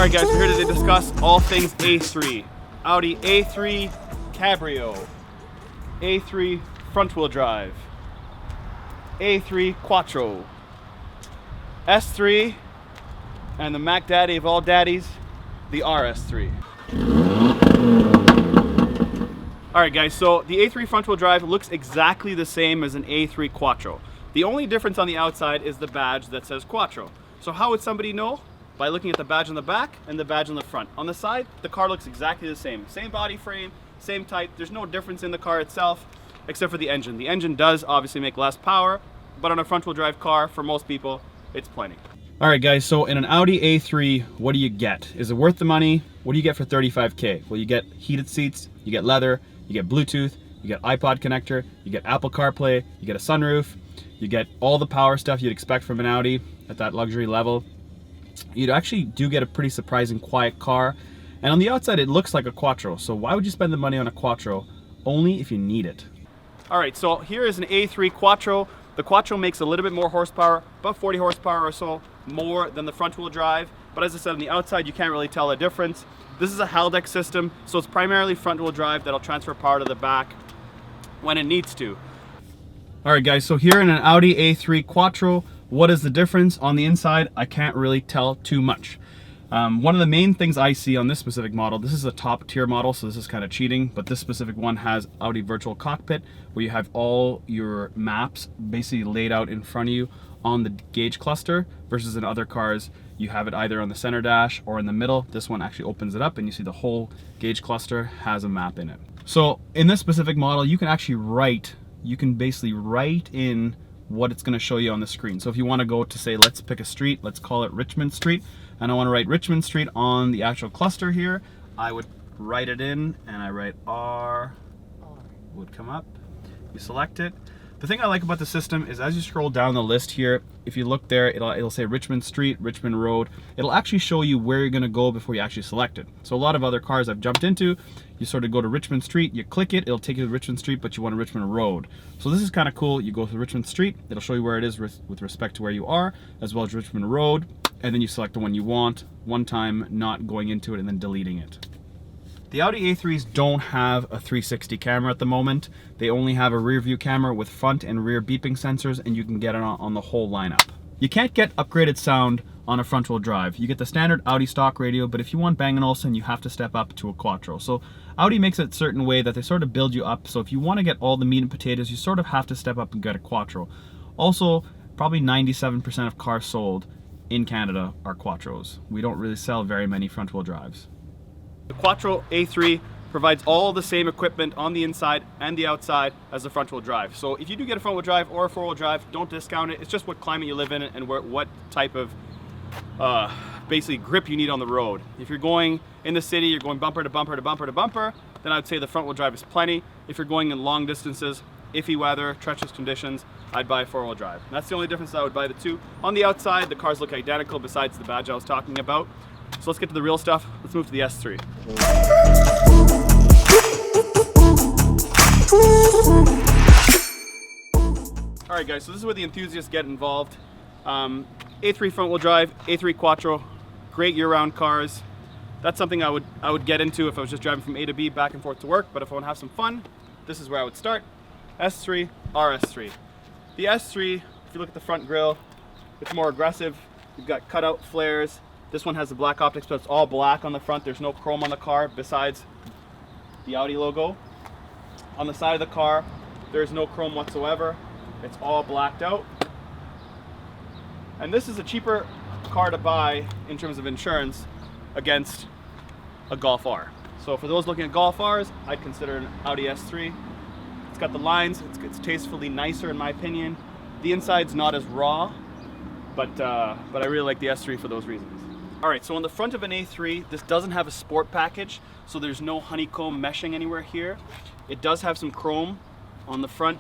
Alright guys, we're here to discuss all things A3. Audi A3 Cabrio, A3 front wheel drive, A3 Quattro, S3, and the Mac Daddy of all daddies, the RS3. Alright guys, so the A3 front wheel drive looks exactly the same as an A3 Quattro. The only difference on the outside is the badge that says Quattro. So how would somebody know? By looking at the badge on the back and the badge on the front. On the side, the car looks exactly the same. Same body frame, same type. There's no difference in the car itself, except for the engine. The engine does obviously make less power, but on a front wheel drive car, for most people, it's plenty. All right guys, so in an Audi A3, what do you get? Is it worth the money? What do you get for 35K? Well, you get heated seats, you get leather, you get Bluetooth, you get iPod connector, you get Apple CarPlay, you get a sunroof, you get all the power stuff you'd expect from an Audi at that luxury level. You actually do get a pretty surprising quiet car. And on the outside, it looks like a Quattro. So why would you spend the money on a Quattro? Only if you need it. All right, so here is an A3 Quattro. The Quattro makes a little bit more horsepower, about 40 horsepower or so more than the front wheel drive. But as I said, on the outside, you can't really tell a difference. This is a Haldex system, so it's primarily front wheel drive that'll transfer power to the back when it needs to. All right guys, so here in an Audi A3 Quattro, what is the difference? On the inside, I can't really tell too much. One of the main things I see on this specific model, this is a top tier model, so this is kind of cheating, but this specific one has Audi Virtual Cockpit, where you have all your maps basically laid out in front of you on the gauge cluster, versus in other cars, you have it either on the center dash or in the middle. This one actually opens it up and you see the whole gauge cluster has a map in it. So in this specific model, you can actually basically write in what it's going to show you on the screen. So if you want to go to, say, let's pick a street, let's call it Richmond Street, and I want to write Richmond Street on the actual cluster here, I would write it in, and I write R, would come up, you select it. The thing I like about the system is as you scroll down the list here, if you look there, it'll say Richmond Street, Richmond Road. It'll actually show you where you're gonna go before you actually select it. So a lot of other cars I've jumped into, you sort of go to Richmond Street, you click it, it'll take you to Richmond Street, but you want a Richmond Road. So this is kind of cool. You go to Richmond Street, it'll show you where it is with respect to where you are, as well as Richmond Road, and then you select the one you want, one time not going into it and then deleting it. The Audi A3s don't have a 360 camera at the moment. They only have a rear view camera with front and rear beeping sensors, and you can get it on the whole lineup. You can't get upgraded sound on a front wheel drive. You get the standard Audi stock radio, but if you want Bang & Olufsen, you have to step up to a Quattro. So Audi makes it a certain way that they sort of build you up. So if you want to get all the meat and potatoes, you sort of have to step up and get a Quattro. Also, probably 97% of cars sold in Canada are Quattros. We don't really sell very many front wheel drives. The Quattro A3 provides all the same equipment on the inside and the outside as the front wheel drive. So if you do get a front wheel drive or a four wheel drive, don't discount it. It's just what climate you live in and what type of basically grip you need on the road. If you're going in the city, you're going bumper to bumper to bumper to bumper, then I would say the front wheel drive is plenty. If you're going in long distances, iffy weather, treacherous conditions, I'd buy a four wheel drive. And that's the only difference I would buy the two. On the outside, the cars look identical besides the badge I was talking about. So let's get to the real stuff. Let's move to the S3. All right guys, so this is where the enthusiasts get involved. A3 front wheel drive, A3 Quattro, great year-round cars. That's something I would get into if I was just driving from A to B back and forth to work, but if I want to have some fun, this is where I would start. S3, RS3. The S3, if you look at the front grille, it's more aggressive. You've got cutout flares. This one has the black optics, but it's all black on the front. There's no chrome on the car besides the Audi logo. On the side of the car, there's no chrome whatsoever. It's all blacked out. And this is a cheaper car to buy in terms of insurance against a Golf R. So for those looking at Golf Rs, I'd consider an Audi S3. It's got the lines, it's tastefully nicer in my opinion. The inside's not as raw, but I really like the S3 for those reasons. All right, so on the front of an A3, this doesn't have a sport package, so there's no honeycomb meshing anywhere here. It does have some chrome on the front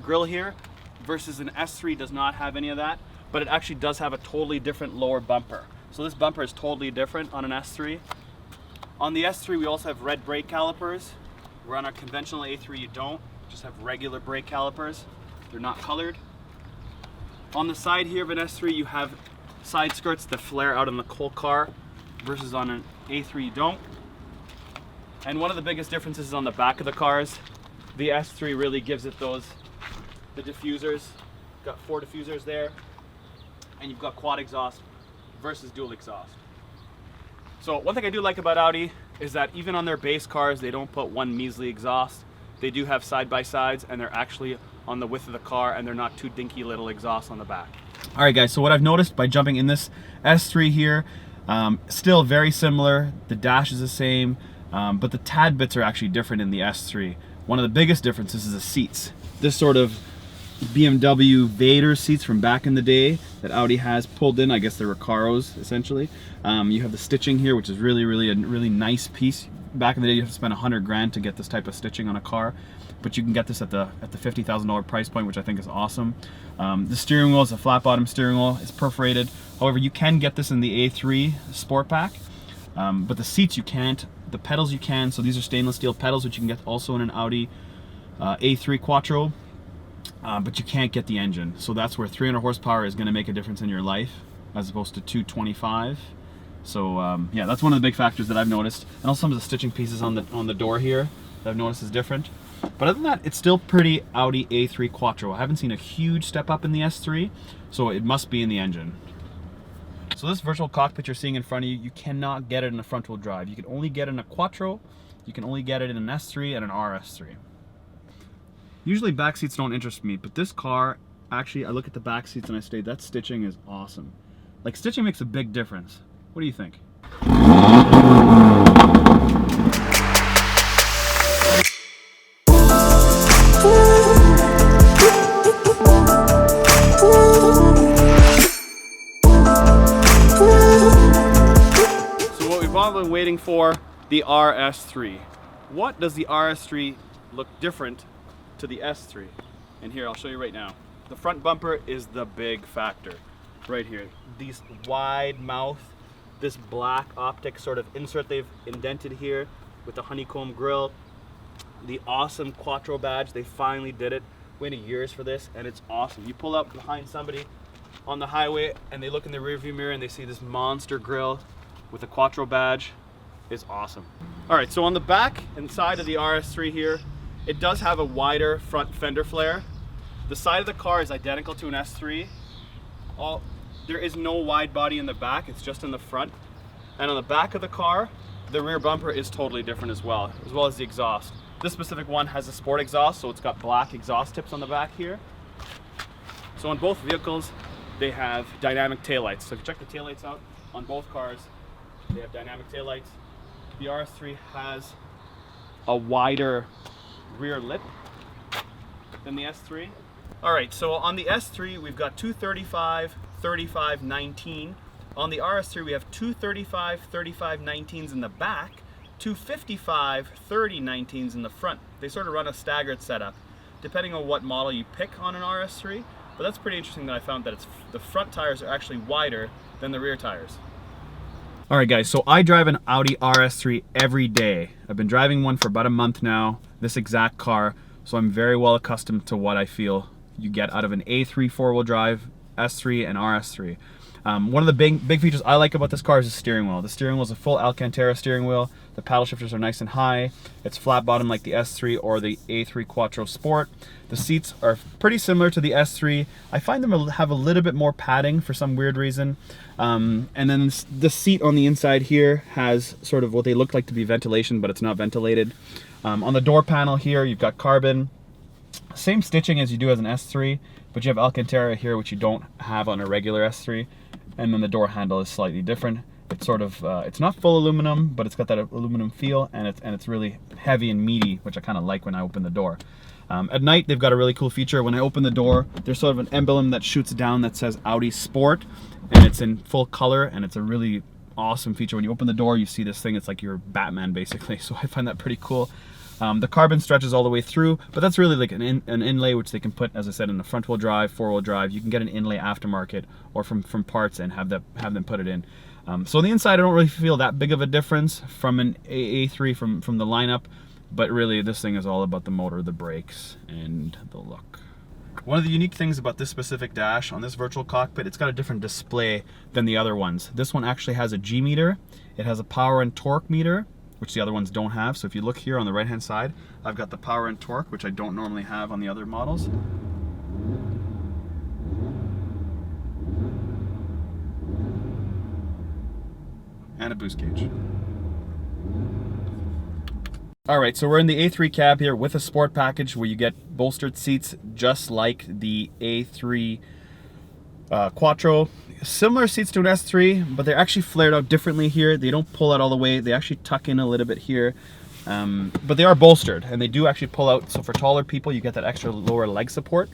grille here, versus an S3 does not have any of that, but it actually does have a totally different lower bumper. So this bumper is totally different on an S3. On the S3, we also have red brake calipers, where on our conventional A3 you don't, just have regular brake calipers. They're not colored. On the side here of an S3, you have side skirts that flare out on the whole car. versus on an A3 you don't. And one of the biggest differences is on the back of the cars. The S3 really gives it the diffusers. Got 4 diffusers there, and you've got quad exhaust versus dual exhaust. So one thing I do like about Audi is that even on their base cars, they don't put one measly exhaust. They do have side-by-sides, and they're actually on the width of the car, and they're not two dinky little exhausts on the back. All right, guys, so what I've noticed by jumping in this S3 here, still very similar. The dash is the same, but the tad bits are actually different in the S3. One of the biggest differences is the seats. This sort of BMW Vader seats from back in the day that Audi has pulled in. I guess they're Recaros essentially. You have the stitching here, which is really a really nice piece. Back in the day, you have to spend $100 grand to get this type of stitching on a car, but you can get this at the $50,000 price point, which I think is awesome. The steering wheel is a flat bottom steering wheel. It's perforated. However, you can get this in the A3 Sport Pack, but the seats you can't. The pedals you can. So these are stainless steel pedals, which you can get also in an Audi A3 Quattro. But you can't get the engine, so that's where 300 horsepower is going to make a difference in your life as opposed to 225. So yeah, that's one of the big factors that I've noticed, and also some of the stitching pieces on the door here that I've noticed is different. But other than that, it's still pretty Audi A3 Quattro. I haven't seen a huge step up in the S3, so it must be in the engine. So this virtual cockpit you're seeing in front of you, you cannot get it in a front-wheel drive. You can only get it in a Quattro, you can only get it in an S3 and an RS3. Usually back seats don't interest me, but this car, actually, I look at the back seats and I say, that stitching is awesome. Like, stitching makes a big difference. What do you think? So what we've all been waiting for, the RS3. What does the RS3 look different to the S3? And here, I'll show you right now. The front bumper is the big factor right here. These wide mouth, this black optic sort of insert they've indented here with the honeycomb grille. The awesome Quattro badge, they finally did it. Waited years for this, and it's awesome. You pull up behind somebody on the highway and they look in the rearview mirror and they see this monster grille with the Quattro badge. It's awesome. All right, so on the back and side of the RS3 here, it does have a wider front fender flare. The side of the car is identical to an S3. There is no wide body in the back, it's just in the front. And on the back of the car, the rear bumper is totally different as well as the exhaust. This specific one has a sport exhaust, so it's got black exhaust tips on the back here. So on both vehicles, they have dynamic taillights. So if you check the taillights out, on both cars, they have dynamic taillights. The RS3 has a wider rear lip than the S3. All right, so on the S3, we've got 235, 35, 19. On the RS3, we have 235, 35, 19s in the back, 255, 30, 19s in the front. They sort of run a staggered setup, depending on what model you pick on an RS3. But that's pretty interesting that I found that the front tires are actually wider than the rear tires. All right, guys, so I drive an Audi RS3 every day. I've been driving one for about a month now, this exact car, so I'm very well accustomed to what I feel you get out of an A3 four-wheel drive, S3 and RS3. One of the big features I like about this car is the steering wheel. The steering wheel is a full Alcantara steering wheel. The paddle shifters are nice and high. It's flat bottom like the S3 or the A3 Quattro Sport. The seats are pretty similar to the S3. I find them have a little bit more padding for some weird reason. And then the seat on the inside here has sort of what they look like to be ventilation, but it's not ventilated. On the door panel here, you've got carbon. Same stitching as you do as an S3, but you have Alcantara here, which you don't have on a regular S3. And then the door handle is slightly different. It's sort of, it's not full aluminum, but it's got that aluminum feel, and it's really heavy and meaty, which I kind of like when I open the door. At night, they've got a really cool feature. When I open the door, there's sort of an emblem that shoots down that says Audi Sport, and it's in full color, and it's a really awesome feature. When you open the door, you see this thing. It's like you're Batman, basically, so I find that pretty cool. The carbon stretches all the way through, but that's really like an inlay which they can put, as I said, in a front-wheel drive, four-wheel drive. You can get an inlay aftermarket or from parts and have them put it in. So on the inside, I don't really feel that big of a difference from an A3 from the lineup, but really this thing is all about the motor, the brakes, and the look. One of the unique things about this specific dash on this virtual cockpit, it's got a different display than the other ones. This one actually has a G meter, it has a power and torque meter, which the other ones don't have. So if you look here on the right hand side, I've got the power and torque, which I don't normally have on the other models. And a boost gauge. Alright, so we're in the A3 cab here with a sport package where you get bolstered seats just like the A3 Quattro. Similar seats to an S3, but they're actually flared out differently here. They don't pull out all the way, they actually tuck in a little bit here. But they are bolstered and they do actually pull out, so for taller people you get that extra lower leg support.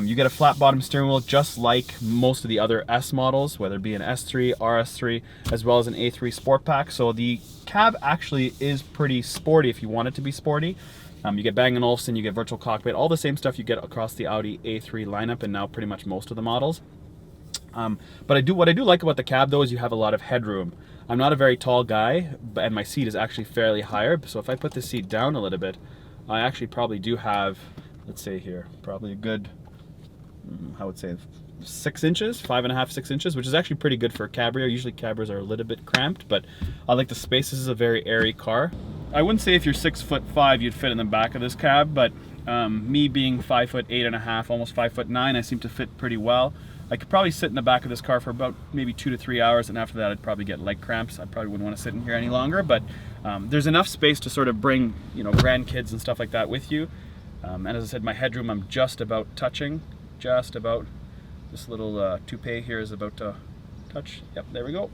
You get a flat bottom steering wheel just like most of the other S models, whether it be an S3, RS3, as well as an A3 Sport Pack. So the cab actually is pretty sporty if you want it to be sporty. You get Bang & Olufsen, you get virtual cockpit, all the same stuff you get across the Audi A3 lineup and now pretty much most of the models. But what I do like about the cab though is you have a lot of headroom. I'm not a very tall guy, and my seat is actually fairly higher. So if I put the seat down a little bit, I actually probably do have, let's say here, probably a good, I would say 6 inches, 5.5, 6 inches, which is actually pretty good for a Cabrio. Usually Cabrios are a little bit cramped, but I like the space. This is a very airy car. I wouldn't say if you're 6'5", you'd fit in the back of this cab, but me being 5'8.5", almost 5'9", I seem to fit pretty well. I could probably sit in the back of this car for about maybe 2 to 3 hours, and after that I'd probably get leg cramps. I probably wouldn't want to sit in here any longer, but there's enough space to sort of bring, you know, grandkids and stuff like that with you. And as I said, my headroom I'm just about touching. Just about. This little toupee here is about to touch. Yep, there we go.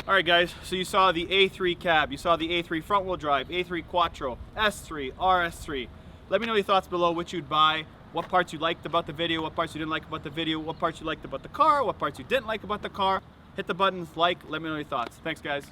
Alright guys, so you saw the A3 cab, you saw the A3 front wheel drive, A3 Quattro, S3, RS3. Let me know your thoughts below, which you'd buy, what parts you liked about the video, what parts you didn't like about the video, what parts you liked about the car, what parts you didn't like about the car. Hit the buttons, like, let me know your thoughts. Thanks guys.